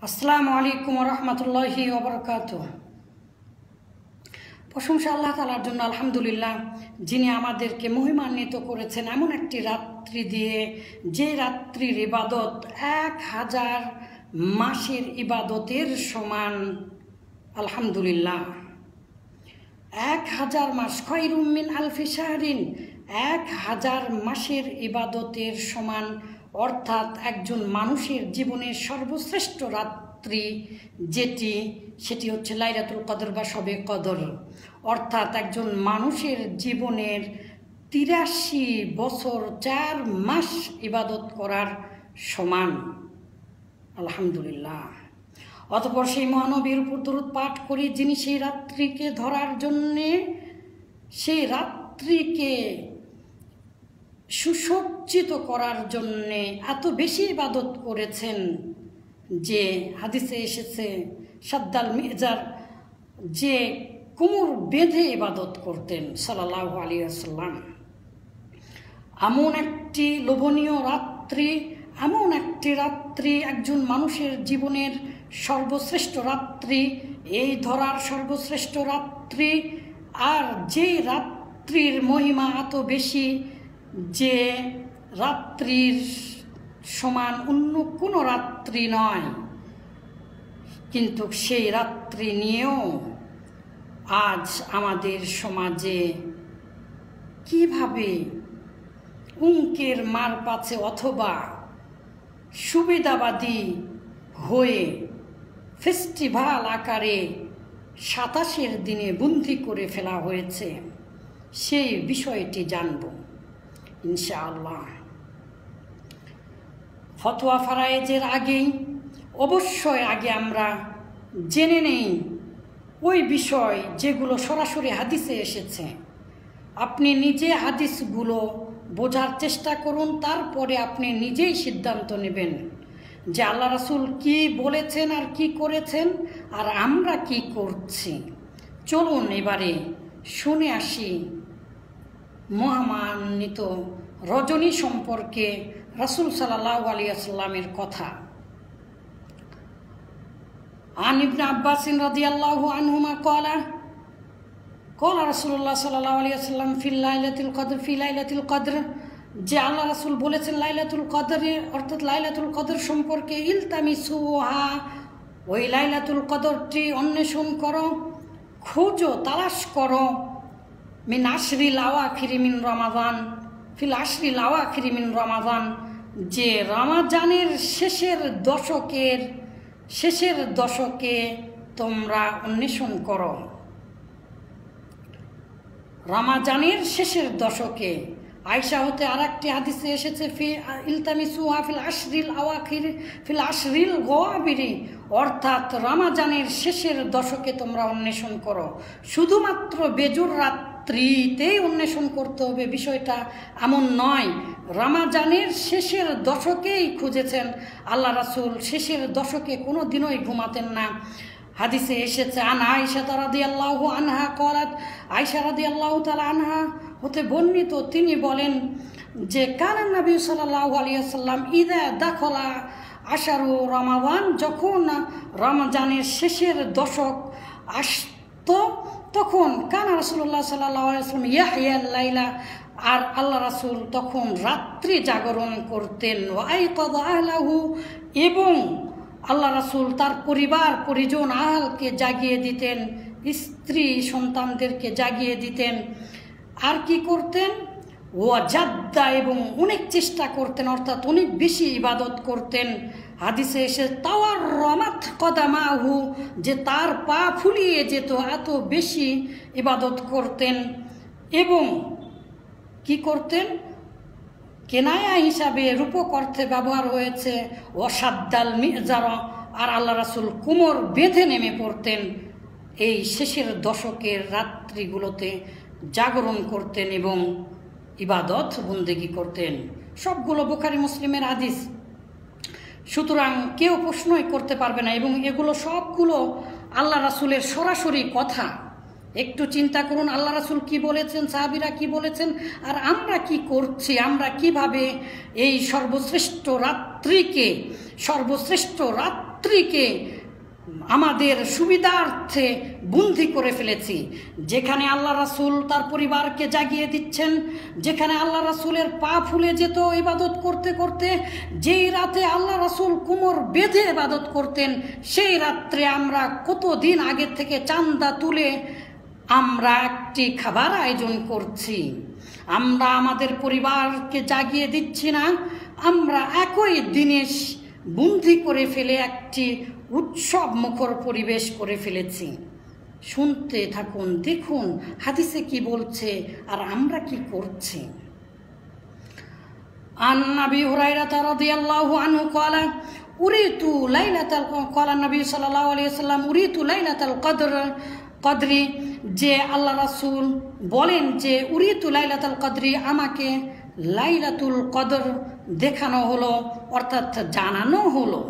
আসসালামু আলাইকুম রহমতুল্লাহি ওবরকাতুহ। প্রশংসা আল্লাহ তাআলার জন্য, আলহামদুলিল্লাহ, যিনি আমাদেরকে মহিমান্বিত করেছেন এমন একটি রাত্রি দিয়ে, যে রাত্রির ইবাদত 1000 মাসের ইবাদতের সমান। আলহামদুলিল্লাহ, 1000 মাস খায়রুম মিন আলফি শাহরিন, 1000 মাসের ইবাদতের সমান। অর্থাৎ একজন মানুষের জীবনের সর্বশ্রেষ্ঠ রাত্রি সেটি হচ্ছে লাইলাতুল কদর বা শবে কদর। অর্থাৎ একজন মানুষের জীবনের 83 বছর 4 মাস ইবাদত করার সমান। আলহামদুলিল্লাহ। অতঃপর সেই মহানবীর উপর দরুদ পাঠ করি, যিনি সেই রাত্রিকে ধরার জন্যে, সেই রাত্রিকে সুসজ্জিত করার জন্যে এত বেশি ইবাদত করেছেন যে হাদিসে এসেছে সাদ্দাল মির্জার যে কোমর বেঁধে ইবাদত করতেন সাল্লাল্লাহু আলাইহি ওয়াসাল্লাম। এমন একটি লোভনীয় রাত্রি, এমন একটি রাত্রি, একজন মানুষের জীবনের সর্বশ্রেষ্ঠ রাত্রি, এই ধরার সর্বশ্রেষ্ঠ রাত্রি। আর যে রাত্রির মহিমা এত বেশি যে রাত্রির সমান অন্য কোনো রাত্রি নয়, কিন্তু সেই রাত্রি নিয়েও আজ আমাদের সমাজে কিভাবে অঙ্কের মার পাছে অথবা সুবিধাবাদী হয়ে ফেস্টিভ্যাল আকারে 27-এর দিনে বন্দী করে ফেলা হয়েছে, সেই বিষয়টি জানব ইনশাআল্লাহ। ফতোয়া ফারায়েজের আগেই অবশ্যই আগে আমরা জেনে নেই ওই বিষয় যেগুলো সরাসরি হাদিসে এসেছে। আপনি নিজে হাদিসগুলো বোঝার চেষ্টা করুন, তারপরে আপনি নিজেই সিদ্ধান্ত নেবেন যে আল্লাহ রাসূল কি বলেছেন আর কি করেছেন, আর আমরা কি করছি। চলুন এবারে শুনে আসি মহামান্বিত রজনী সম্পর্কে রাসূল সাল্লাল্লাহু আলাইহি ওয়াসাল্লামের কথা। আন ইবনে আব্বাস রাদিয়াল্লাহু আনহুমা ক্বালা রাসূলুল্লাহ সাল্লাল্লাহু আলাইহি ওয়াসাল্লাম ফি লাইলাতুল কদর, যে আল্লাহ রাসূল বলেছেন লাইলাতুল কদরে, অর্থাৎ লাইলাতুল কদর সম্পর্কে, ইলতামিসুহা, ওই লাইলাতুল কদরটি অন্বেষণ করো, খোঁজো, তালাশ করো, মিন আশরিল আওয়াখিরি মিন রমাদান, ফিল আশরিল আওয়াখিরি মিন রমাদান, যে রমাজানের শেষের দশকে তোমরা অন্বেষণ করো। রমাজানের শেষের দশকে। আয়েশা হতে আর একটি হাদিসে এসেছে ইলতামিসুহা ফিল আশরিল গওয়াবিরি, অর্থাৎ রমাজানের শেষের দশকে তোমরা অন্বেষণ করো। শুধুমাত্র বেজুর রাত্রিতেই অন্বেষণ করতে হবে বিষয়টা এমন নয়। রমাজানের শেষের দশকেই খুঁজেছেন আল্লাহ রাসূল, শেষের দশকে কোনো দিনই ঘুমাতেন না। হাদিসে এসেছে আন আয়েশা রাদিয়াল্লাহু আনহা ক্বালাত, আয়েশা রাদিয়াল্লাহু তাআলা আনহা হতে বর্ণিত, তিনি বলেন যে কানান নবী সাল্লাল্লাহু আলাইহি ওয়াসাল্লাম ইদা দাখলা আশারু রমাদান, যখন রমজানের শেষের দশক আসতো তখন কানা রাসূলুল্লাহ সাল্লাল্লাহু আলাইহি ওয়াসাল্লাম ইয়াহইয়াল লাইলা, আর আল্লাহ রাসূল তখন রাত্রি জাগরণ করতেন। ওয়াইকাযা আহলাহু, এবং আল্লাহ রাসূল তার পরিবার পরিজন আহলকে জাগিয়ে দিতেন, স্ত্রী সন্তানদেরকে জাগিয়ে দিতেন। আর কি করতেন? ওয়াজাদ্দা, এবং অনেক চেষ্টা করতেন, অর্থাৎ অনেক বেশি ইবাদত করতেন। হাদিসে এসে তাওয়ার রমাত কদামাহু, যে তার পা ফুলিয়ে যেত, এত বেশি ইবাদত করতেন। এবং কি করতেন? কেনায়া হিসাবে রূপক অর্থে ব্যবহার হয়েছে ওয়াসাদ্দাল মিজারা, আর আল্লাহ রাসূল কোমর বেঁধে নেমে পড়তেন এই শেষের দশকের রাত্রিগুলোতে, জাগরণ করতেন এবং ইবাদত বন্দেগী করতেন। সবগুলো বুখারী মুসলিমের হাদিস, সুতরাং কেউ প্রশ্নই করতে পারবে না, এবং এগুলো সবগুলো আল্লাহ রাসূলের সরাসরি কথা, একটু চিন্তা করুন আল্লাহ রাসূল কি বলেছেন, সাহাবীরা কি বলেছেন, আর আমরা কি করছি। আমরা কিভাবে এই সর্বশ্রেষ্ঠ রাত্রিকে আমাদের সুবিধার্থে বন্দী করে ফেলেছি। যেখানে আল্লাহ রাসূল তার পরিবারকে জাগিয়ে দিচ্ছেন, যেখানে আল্লাহ রাসূলের পা ফুলে যেত ইবাদত করতে করতে, যেই রাতে আল্লাহ রাসূল কোমর বেঁধে ইবাদত করতেন, সেই রাত্রে আমরা কতদিন আগে থেকে চাঁদা তুলে আমরা একটি খাবার আয়োজন করছি। আমরা আমাদের পরিবারকে জাগিয়ে দিচ্ছি না, আমরা একই দিনে বন্দী করে ফেলে একটি উৎসব মুখর পরিবেশ করে ফেলেছি। শুনতে থাকুন, দেখুন হাদিসে কি বলছে আর আমরা কি করছি। আন নবী হুরায়রা রাদিয়াল্লাহু আনহু قال উরিতু লাইলাতাল ক্বালা নবী সাল্লাল্লাহু আলাইহি ওয়াসাল্লাম উরিতু লাইলাতাল কদরি, যে আল্লাহ রাসূল বলেন যে উরিতু লাইলাতুল কদরি, আমাকে লাইলাতুল কদর দেখানো হলো, অর্থাৎ জানানো হলো।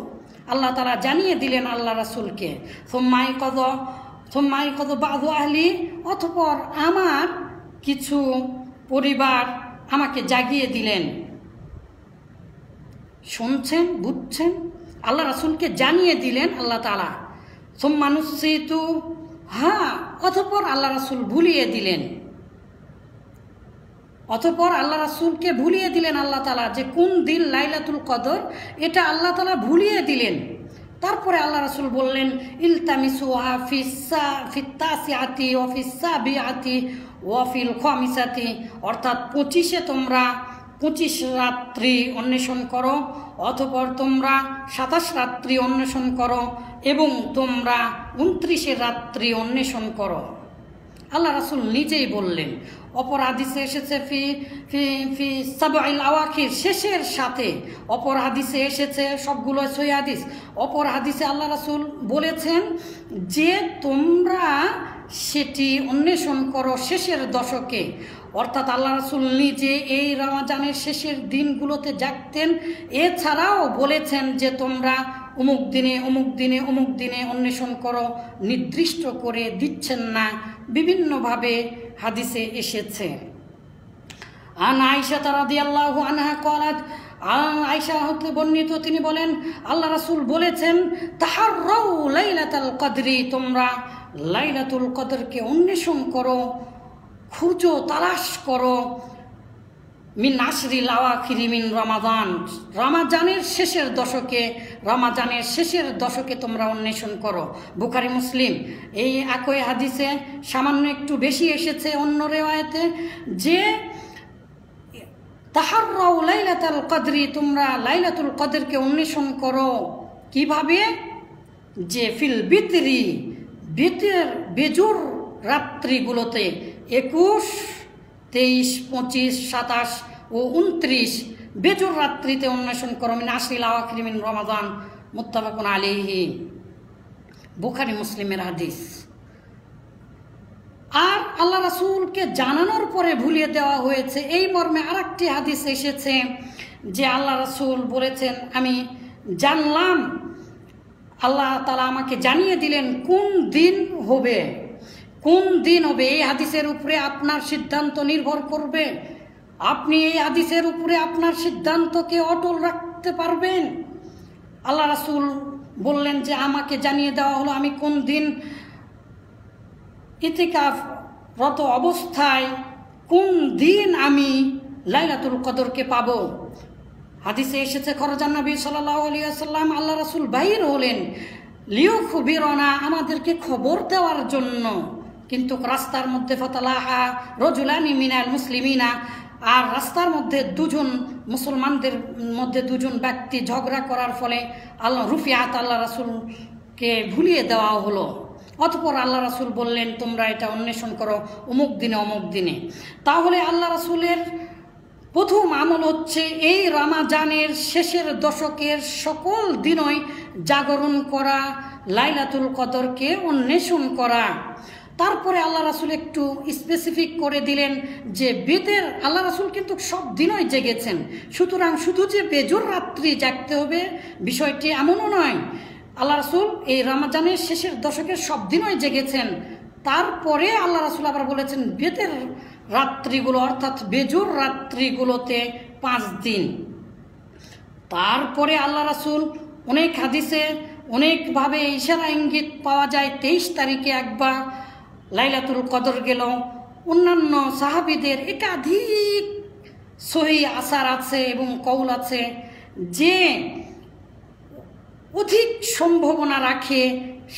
আল্লাহ তাআলা জানিয়ে দিলেন আল্লাহ রাসূলকে। সুম্মাই কদ বাযু আহলি, অতঃপর আমার কিছু পরিবার আমাকে জাগিয়ে দিলেন। শুনছেন, বুঝছেন, আল্লাহ রাসূলকে জানিয়ে দিলেন আল্লাহ তাআলা। সুম্মা নুসিতু, হ্যাঁ, অতঃপর আল্লাহ রাসূল ভুলিয়ে দিলেন। অতঃপর আল্লাহ রাসূলকে ভুলিয়ে দিলেন আল্লাহ তাআলা যে কোন দিন লাইলাতুল কদর, এটা আল্লাহ তাআলা ভুলিয়ে দিলেন। তারপরে আল্লাহ রাসূল বললেন ইলতামিসুহা ফিত তাসিআতি ওয়া ফিস সাবিআতি ওয়া ফিল খামিসাতি, অর্থাৎ 25-এ তোমরা 25 রাত্রি অন্বেষণ করো, অতঃপর তোমরা 27 রাত্রি অন্বেষণ করো এবং তোমরা 29 রাত্রি অন্বেষণ করো। আল্লাহ রাসূল নিজেই বললেন। অপর হাদিসে এসেছে ফি ফি ফি সাবঈল আওয়াখির, শেষের সাথে। অপর হাদিসে এসেছে, সবগুলো সহিহ হাদিস। অপর হাদিসে আল্লাহ রাসূল বলেছেন যে তোমরা সেটি অন্বেষণ করো শেষের দশকে, অর্থাৎ আল্লাহ রাসূল নিজে এই রমজানের শেষের দিনগুলোতে জাগতেন। এছাড়াও বলেছেন যে তোমরা অমুক দিনে অমুক দিনে অমুক দিনে অন্বেষণ করো, নির্দিষ্ট করে দিচ্ছেন না, বিভিন্নভাবে হাদিসে এসেছে। আন আয়েশা রাদিয়াল্লাহু আনহা ক্বালাত, আয়েশা হতে বর্ণিত, তিনি বলেন আল্লাহ রাসূল বলেছেন তাহাররাউ লাইলাতুল কদরি, তোমরা লাইলাতুল কদরকে অন্বেষণ করো, খুঁজো, তালাশ করো, মিন আশরিল আওয়াখিরি মিন রমাদান, রমাজানের শেষের দশকে তোমরা অন্বেষণ করো। বুখারী মুসলিম। এই একই হাদিসে সামান্য একটু বেশি এসেছে অন্য রিওয়ায়াতে যে তাহাররাউ লাইলাতুল কদরি, তোমরা লাইলাতুল কদরকে অন্বেষণ করো। কিভাবে? যে ফিল বিতরি, বেজুর রাত্রিগুলোতে 21, 23, 25, 27 ও 29 বেজুর রাত্রিতে অন্বেষণ করো। মিন আশরিল আওয়াখিরি মিন রমাদান, মুত্তাফাকুন আলাইহি, বুখারী মুসলিমের হাদিস। আর আল্লাহ রাসূলকে জানানোর পরে ভুলিয়ে দেওয়া হয়েছে, এই মর্মে আরেকটি হাদিস এসেছে যে আল্লাহ রাসূল বলেছেন আমি জানলাম, আল্লাহ তাআলা আমাকে জানিয়ে দিলেন কোন দিন হবে। এই হাদিসের উপরে আপনার সিদ্ধান্ত নির্ভর করবে। আপনি এই হাদিসের উপরে আপনার সিদ্ধান্তকে অটল রাখতে পারবেন। আল্লাহ রাসূল বললেন যে আমাকে জানিয়ে দেওয়া হলো আমি কোন দিন ইতিকাফরত অবস্থায় কোন দিন আমি লাইলাতুল কদরকে পাব। হাদিসে এসেছে খরজান নবী সাল্লাল্লাহু আলাইহি ওয়াসাল্লাম, আল্লাহ রাসূল বাইর হলেন লিয়ুখবিরনা, আমাদেরকে খবর দেওয়ার জন্য। কিন্তু রাস্তার মধ্যে ফাতালাহা রাজুলানি মিনাল মুসলিমিনা, আর রাস্তার মধ্যে মুসলমানদের মধ্যে দুজন ব্যক্তি ঝগড়া করার ফলে রুফিয়াত, আল্লাহ রাসূলকে ভুলিয়ে দেওয়া হলো। অতঃপর আল্লাহ রাসূল বললেন তোমরা এটা অন্বেষণ করো অমুক দিনে অমুক দিনে। তাহলে আল্লাহ রাসূলের প্রথম আমল হচ্ছে এই রমাজানের শেষের দশকের সকল দিনই জাগরণ করা, লাইলাতুল কদরকে অন্বেষণ করা। তারপরে আল্লাহ রাসূল একটু স্পেসিফিক করে দিলেন যে আল্লাহ রাসূল কিন্তু সব দিনই জেগেছেন, সুতরাং শুধু যে বেজোর রাত্রি জাগতে হবে বিষয়টি এমনও নয়। আল্লাহ রাসূল এই রমজানের শেষের দশকের সব দিনই জেগেছেন। তারপরে আল্লাহ রাসূল আবার বলেছেন বেদের রাত্রিগুলো অর্থাৎ বেজোর রাত্রিগুলোতে 5 দিন। তারপরে আল্লাহ রাসূল অনেক হাদিসে অনেকভাবে ইশারা ইঙ্গিত পাওয়া যায় 23 তারিখে একবার লাইলাতুল কদর গেল। অন্যান্য সাহাবীদের একাধিক সহি আসার আছে এবং কৌল আছে যে অধিক সম্ভাবনা রাখে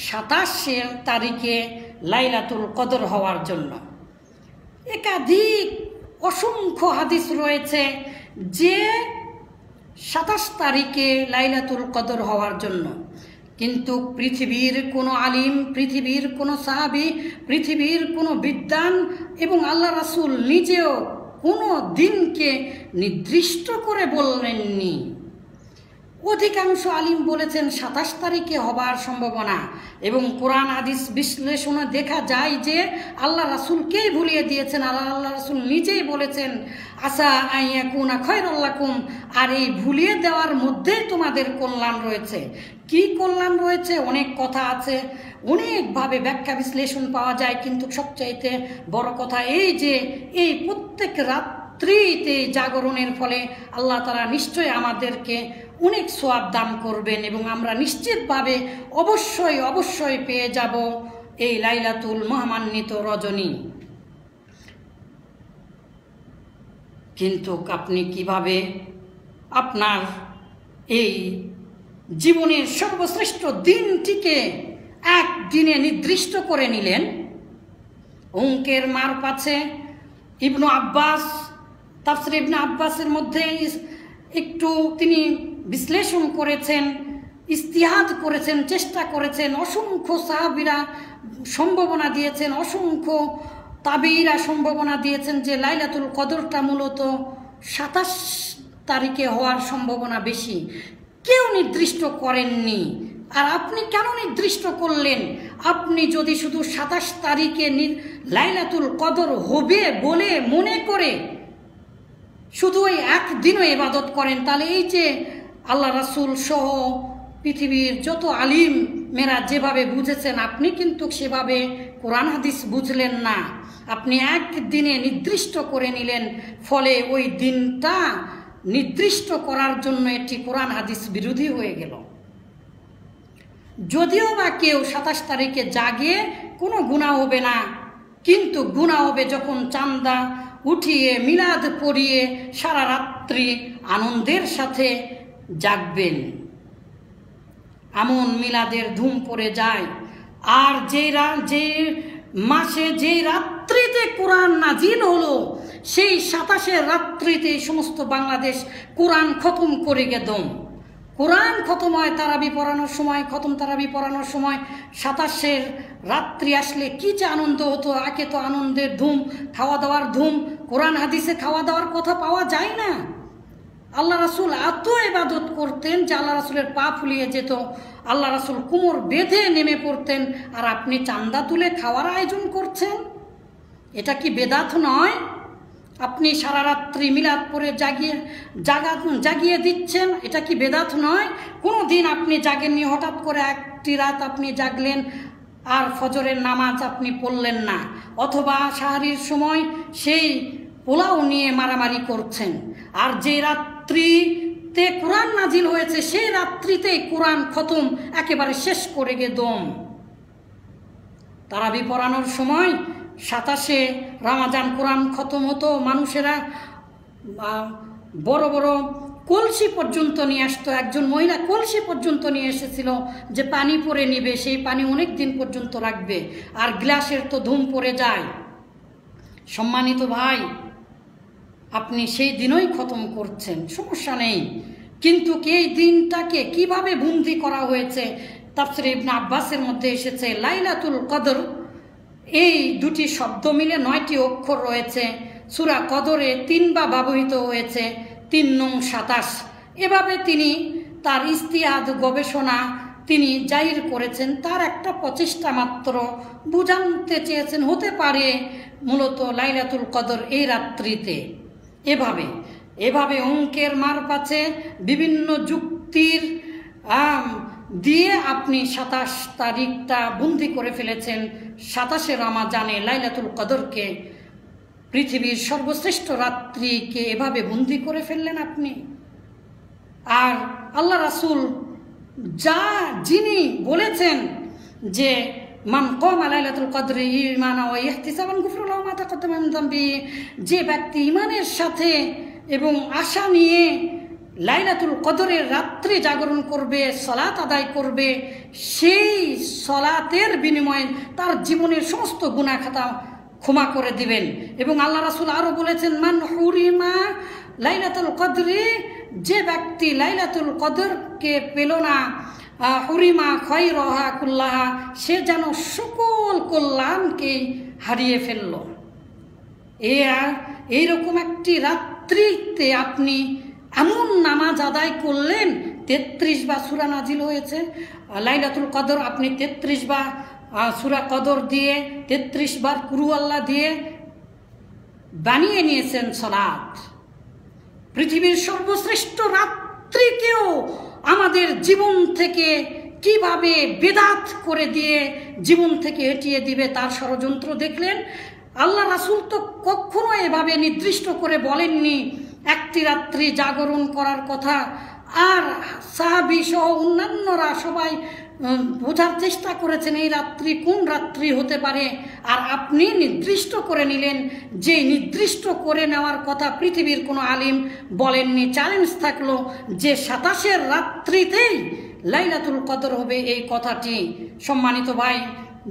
27 তারিখে লাইলাতুল কদর হওয়ার জন্য। একাধিক অসংখ্য হাদিস রয়েছে যে 27 তারিখে লাইলাতুল কদর হওয়ার জন্য। কিন্তু পৃথিবীর কোনো আলিম, পৃথিবীর কোনো সাহাবী, পৃথিবীর কোনো বিদ্বান এবং আল্লাহ রাসূল নিজেও কোনো দিনকে নির্দিষ্ট করে বললেননি। অধিকাংশ আলিম বলেছেন 27 তারিখে হবার সম্ভাবনা, এবং কোরআন হাদিস বিশ্লেষণে দেখা যায় যে আল্লাহ রাসূলকেই ভুলিয়ে দিয়েছেন। আল্লাহ রাসূল নিজেই বলেছেন আসা আইয়াকুনা খায়রাল লাকুম, আর এই ভুলিয়ে দেওয়ার মধ্যেই তোমাদের কল্যাণ রয়েছে। কি কল্যাণ রয়েছে? অনেক কথা আছে, অনেকভাবে ব্যাখ্যা বিশ্লেষণ পাওয়া যায়, কিন্তু সবচাইতে বড় কথা এই যে এই প্রত্যেক রাত্রিতে জাগরণের ফলে আল্লাহ তাআলা নিশ্চয়ই আমাদেরকে অনেক সওয়াব দান করবেন এবং আমরা নিশ্চিতভাবে অবশ্যই অবশ্যই পেয়ে যাব এই লাইলাতুল মহামান্বিত রজনী। কিন্তু আপনি কিভাবে আপনার এই জীবনের সর্বশ্রেষ্ঠ দিনটিকে একদিনে নির্দিষ্ট করে নিলেন? অঙ্কের মার পাছে ইবনু আব্বাস, তাফসীর ইবনে আব্বাসের মধ্যে একটু তিনি বিশ্লেষণ করেছেন, ইস্তিহাদ করেছেন, চেষ্টা করেছেন। অসংখ্য সাহাবীরা সম্ভাবনা দিয়েছেন, অসংখ্য তাবিঈরা সম্ভাবনা দিয়েছেন যে লাইলাতুল কদরটা মূলত 27 তারিখে হওয়ার সম্ভাবনা বেশি। কেউ নির্দিষ্ট করেননি। আর আপনি কেন নির্দিষ্ট করলেন? আপনি যদি শুধু 27 তারিখে লাইলাতুল কদর হবে বলে মনে করে শুধু ওই একদিনও ইবাদত করেন, তাহলে এই যে আল্লাহ রাসূল সহ পৃথিবীর যত আলিম মেরা যেভাবে বুঝেছেন, আপনি কিন্তু সেভাবে কোরআন হাদিস বুঝলেন না। আপনি একদিনে নির্দিষ্ট করে নিলেন, ফলে ওই দিনটা নির্দিষ্ট করার জন্য এটি কোরআন হাদিস বিরোধী হয়ে গেল। যদিও বা কেউ 27 তারিখে জাগে কোনো গুনাহ হবে না, কিন্তু গুনাহ হবে যখন চাঁদা উঠিয়ে মিলাদ পড়িয়ে সারা রাত্রি আনন্দের সাথে জাগবেন। এমন মিলাদের ধুম পড়ে যায়। আর যে মাসে যে রাত্রিতে কোরআন নাজিল হলো, সেই 27 রাত্রিতে সমস্ত বাংলাদেশ কোরআন খতম করে গেদম। কোরআন খতম হয় তারাবি পড়ানোর সময়, খতম তারাবি পড়ানোর সময় 27 রাত্রি আসলে কি যে আনন্দ হতো। আগে তো আনন্দের ধুম, খাওয়া দাওয়ার ধুম। কোরআন হাদিসে খাওয়া দাওয়ার কথা পাওয়া যায় না। আল্লাহ রাসূল এত ইবাদত করতেন যে আল্লাহ রাসূলের পা ফুলিয়ে যেত। আল্লাহ রাসূল কোমর বেঁধে নেমে পড়তেন, আর আপনি চান্দা তুলে খাওয়ার আয়োজন করছেন। এটা কি বেদাত নয়? আপনি সারা রাত্রি মিলাদ পড়ে জাগিয়ে দিচ্ছেন, এটা কি বেদাত নয়? কোনো দিন আপনি জাগেননি, হঠাৎ করে একটি রাত আপনি জাগলেন আর ফজরের নামাজ আপনি পড়লেন না, অথবা সাহারির সময় সেই পোলাও নিয়ে মারামারি করছেন। আর যে রাত্রিতে কোরআন নাজিল হয়েছে সেই রাত্রিতেই কোরআন খতম একেবারে শেষ করে গেদম। তারাবি পড়ানোর সময় 27 রমজান কোরআন খতম হতো। মানুষেরা বড় বড় কলসি পর্যন্ত নিয়ে আসতো। একজন মহিলা কলসি পর্যন্ত নিয়ে এসেছিল যে পানি পরে নিবে, সেই পানি অনেক দিন পর্যন্ত রাখবে। আর গ্লাসের তো ধুম পড়ে যায়। সম্মানিত ভাই, আপনি সেই দিনই খতম করছেন, সমস্যা নেই, কিন্তু এই দিনটাকে কিভাবে বন্দি করা হয়েছে? তাফসীর ইবনে আব্বাসের মধ্যে এসেছে লাইলাতুল কদর, এই দুটি শব্দ মিলে 9টি অক্ষর রয়েছে। সূরা কদরে 3 বার ব্যবহৃত হয়েছে, 3 নং 27। এভাবে তিনি তার ইস্তিহাদ গবেষণা তিনি জাহির করেছেন। তার একটা প্রচেষ্টা মাত্র, বুঝাতে চেয়েছেন হতে পারে মূলত লাইলাতুল কদর এই রাত্রিতে। এভাবে অঙ্কের মার পাচ্ছে বিভিন্ন যুক্তির দিয়ে আপনি 27 তারিখটা বন্দি করে ফেলেছেন। 27শে রমাজানে লাইলাতুল কদরকে, পৃথিবীর সর্বশ্রেষ্ঠ রাত্রিকে এভাবে বন্দি করে ফেললেন আপনি। আর আল্লাহ রাসূল যিনি বলেছেন যে মান কামা লাইলাতুল কদরি ঈমানান ওয়া ইহতিসাবান গুফিরা লাহু মা তাকাদ্দামা মিন যামবিহি, যে ব্যক্তি ঈমানের সাথে এবং আশা নিয়ে লাইলাতুল কদরের রাত্রি জাগরণ করবে, সালাত আদায় করবে, সেই সালাতের বিনিময়ে তার জীবনের সমস্ত গুনাহ খাতা ক্ষমা করে দিবেন। এবং আল্লাহ রাসূল আরো বলেছেন মান হুরিমা লাইলাতুল কদরি, যে ব্যক্তি লাইলাতুল কদরকে পেল না, হুরিমা খায়রাহা কুল্লাহা, সে যেন সকল কল্যাণকে হারিয়ে ফেলল। এইরকম একটি রাত্রিতে আপনি এমন নামাজ আদায় করলেন, 33 বার সূরা নাজিল হয়েছে লাইলাতুল কদর, আপনি 33 বার সূরা কদর দিয়ে 33 বার কুরু আল্লাহ দিয়ে বানিয়ে নিয়েছেন সালাত। পৃথিবীর সর্বশ্রেষ্ঠ রাত্রিকেও আমাদের জীবন থেকে কিভাবে বেদাত করে দিয়ে জীবন থেকে হটিয়ে দিবে তার ষড়যন্ত্র দেখলেন। আল্লাহ রাসূল তো কখনো এভাবে নির্দিষ্ট করে বলেননি একটি রাত্রি জাগরণ করার কথা। আর সাহাবী সহ অন্যান্যরা সবাই বোঝার চেষ্টা করেছেন এই রাত্রি কোন রাত্রি হতে পারে, আর আপনি নির্দিষ্ট করে নিলেন যে নির্দিষ্ট করে নেওয়ার কথা পৃথিবীর কোনো আলিম বলেননি। চ্যালেঞ্জ থাকলো যে 27 রাত্রিতেই লাইলাতুল কদর হবে এই কথাটি। সম্মানিত ভাই,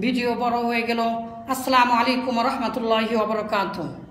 ভিডিও বড় হয়ে গেল। আসসালামু আলাইকুম ওয়া রাহমাতুল্লাহি ওয়া বারাকাতুহু।